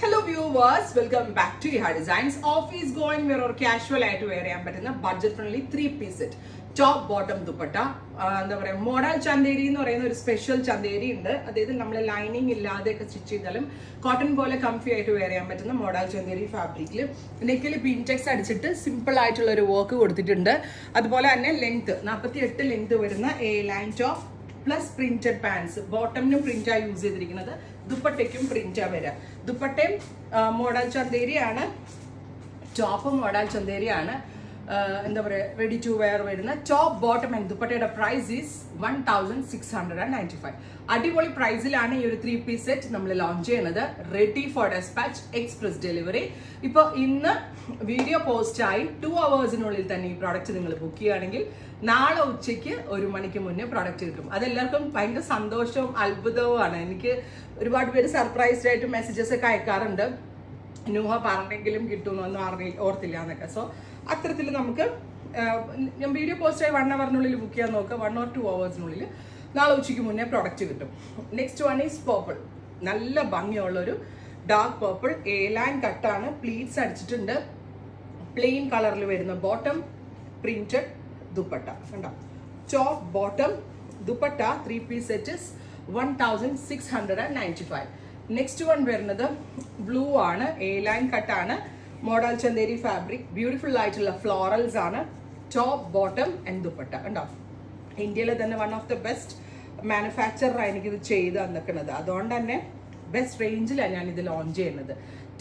Hello viewers, welcome back to Iha Designs. Office going wear or casual ആയിട്ട് wear ചെയ്യാൻ പറ്റുന്ന budget friendly 3-piece set. Top bottom dupatta. എന്താ പറയുക model Chanderi എന്ന് പറയുന്ന ഒരു സ്പെഷ്യൽ ചന്തേരി ഉണ്ട്. അതായത് നമ്മൾ ലൈനിങ് ഇല്ലാതെയൊക്കെ സ്റ്റിച്ച് ചെയ്താലും കോട്ടൺ പോലെ കംഫി ആയിട്ട് വെയർ ചെയ്യാൻ പറ്റുന്ന മോഡൽ ചന്തേരി ഫാബ്രിക്കിൽ നെക്കിൽ പിൻടെക്സ് അടിച്ചിട്ട് സിമ്പിൾ ആയിട്ടുള്ള ഒരു വർക്ക് കൊടുത്തിട്ടുണ്ട്. അതുപോലെ തന്നെ ലെങ്ത് 48 ലെങ്ത് വരുന്ന A line top plus printed pants. ബോട്ടമിനും പ്രിന്റാ യൂസ് ചെയ്തിരിക്കുന്നത്, ദുപ്പട്ടയ്ക്കും പ്രിന്റാ വരിക. ദുപ്പട്ടയും മോഡൽ ചന്തേരിയാണ്, ടോപ്പ് മോഡൽ ചന്തേരിയാണ്. എന്താ പറയുക, റെഡി ടു വെയർ വരുന്ന ടോപ്പ് ബോട്ടം ആൻഡ് ദുപ്പട്ടയുടെ പ്രൈസ് ഈസ് 1695. അടിപൊളി പ്രൈസിലാണ് ഈ ഒരു 3-piece സെറ്റ് നമ്മൾ ലോഞ്ച് ചെയ്യുന്നത്. Ready for despatch, express delivery. ഇപ്പോൾ ഇന്ന് വീഡിയോ പോസ്റ്റായി 2 hours തന്നെ ഈ പ്രോഡക്റ്റ് നിങ്ങൾ ബുക്ക് ചെയ്യുകയാണെങ്കിൽ നാളെ ഉച്ചയ്ക്ക് 1 മണിക്ക് മുന്നേ പ്രോഡക്റ്റ് കിട്ടും. അതെല്ലാവർക്കും ഭയങ്കര സന്തോഷവും അത്ഭുതവുമാണ്. എനിക്ക് ഒരുപാട് പേര് സർപ്രൈസ്ഡ് ആയിട്ട് മെസ്സേജസ് ഒക്കെ അയക്കാറുണ്ട്, നൂഹ പറഞ്ഞെങ്കിലും കിട്ടുമെന്നൊന്നും ഓർത്തില്ല എന്നൊക്കെ. സോ അത്തരത്തിൽ നമുക്ക് ഞാൻ വീഡിയോ പോസ്റ്റായി 1 hour ബുക്ക് ചെയ്യാൻ നോക്കുക. 1 or 2 hours നാളെ ഉച്ചയ്ക്ക് മുന്നേ പ്രോഡക്റ്റ് കിട്ടും. Next one is purple. നല്ല ഭംഗിയുള്ളൊരു ഡാർക്ക് പേർപ്പിൾ, എ ലൈൻ കട്ടാണ്, പ്ലീറ്റ്സ് അടിച്ചിട്ടുണ്ട്. പ്ലെയിൻ കളറിൽ വരുന്ന ബോട്ടം, പ്രിന്റഡ് ദുപ്പട്ട. കണ്ടോ, top bottom dupatta 3-piece set 1695. Next one വരുന്നത് ബ്ലൂ ആണ്, എ ലൈൻ കട്ടാണ്, മോഡൽ ചന്തേരി ഫാബ്രിക്, ബ്യൂട്ടിഫുൾ ആയിട്ടുള്ള ഫ്ലോറൽസ് ആണ്. Top bottom and dupatta. കണ്ടോ, ഇന്ത്യയിലെ തന്നെ വൺ ഓഫ് ദ ബെസ്റ്റ് മാനുഫാക്ചറാണ് എനിക്കിത് ചെയ്ത് തന്നിക്കുന്നത്. അതുകൊണ്ട് തന്നെ ബെസ്റ്റ് റേഞ്ചിലാണ് ഞാൻ ഇത് ലോഞ്ച് ചെയ്യുന്നത്.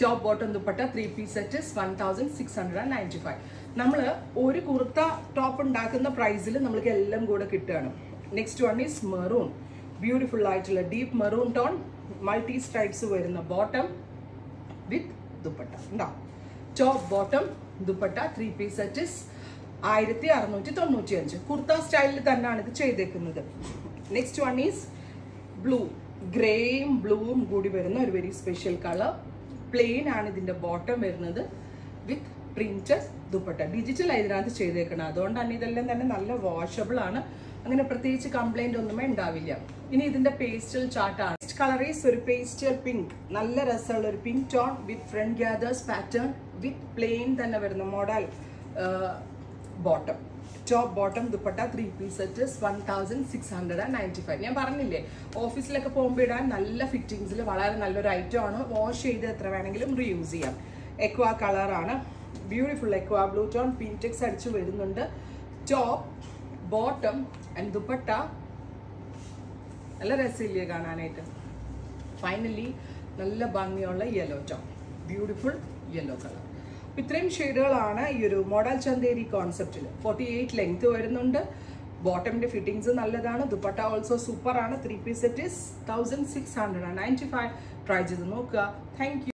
Top bottom dupatta 3-piece set 1695. നമ്മൾ ഒരു കുർത്ത ടോപ്പ് ഉണ്ടാക്കുന്ന പ്രൈസിൽ നമ്മൾക്ക് എല്ലാം കൂടെ കിട്ടുകയാണ്. Next one is maroon, beautiful ആയിട്ടുള്ള deep maroon tone, multi stripes വരുന്ന ബോട്ടം വിത്ത് ദുപ്പട്ട. ഉണ്ടോ, top bottom dupatta 3-piece set 1695. Kurta സ്റ്റൈലിൽ തന്നെയാണ് ഇത് ചെയ്തേക്കുന്നത്. നെക്സ്റ്റ് വൺ ഈസ് ബ്ലൂ, ഗ്രേയും ബ്ലൂവും കൂടി വരുന്ന ഒരു വെരി സ്പെഷ്യൽ കളർ. പ്ലെയിൻ ആണ് ഇതിന്റെ ബോട്ടം വരുന്നത് വിത്ത് പ്രിന്റഡ് ദുപ്പട്ട. ഡിജിറ്റൽ ഇതിനകത്ത് ചെയ്തേക്കണം. അതുകൊണ്ട് തന്നെ ഇതെല്ലാം തന്നെ നല്ല വാഷബിൾ ആണ്, അങ്ങനെ പ്രത്യേകിച്ച് കംപ്ലൈന്റ് ഒന്നുമേ ഉണ്ടാവില്ല. ഇനി ഇതിന്റെ പേസ്റ്റൽ ചാർട്ടാണ്. നെക്സ്റ്റ് കളർ ഈസ് ഒരു പേസ്റ്റൽ പിങ്ക്, നല്ല രസമുള്ള ഒരു pink tone with front gathers pattern with plain തന്നെ വരുന്ന model bottom. Top bottom dupatta 3-piece set 1695. ഞാൻ പറഞ്ഞില്ലേ, ഓഫീസിലൊക്കെ പോകുമ്പോൾ ഇടാൻ നല്ല ഫിറ്റിങ്സിൽ വളരെ നല്ലൊരു ഐറ്റം ആണ്. വാഷ് ചെയ്ത് എത്ര വേണമെങ്കിലും റീയൂസ് ചെയ്യാം. എക്വാ കളറാണ്, beautiful aqua blue tone, pintucks അടിച്ച് വരുന്നുണ്ട്. ടോപ്പ് ബോട്ടം ആൻഡ് ദുപ്പട്ട നല്ല രസമില്ലേ കാണാനായിട്ട്. ഫൈനലി നല്ല ഭംഗിയുള്ള yellow tone, beautiful yellow colour. ഇത്രയും ഷെയ്ഡുകളാണ് ഈ ഒരു മോഡൽ ചന്തേരി കോൺസെപ്റ്റിൽ. 48 ലെങ്ത് വരുന്നുണ്ട്. ബോട്ടമിന്റെ ഫിറ്റിംഗ്സ് നല്ലതാണ്. ദുപ്പട്ട ഓൾസോ സൂപ്പർ ആണ്. 3-piece set 1695. ട്രൈ ചെയ്ത് നോക്കുക. Thank you.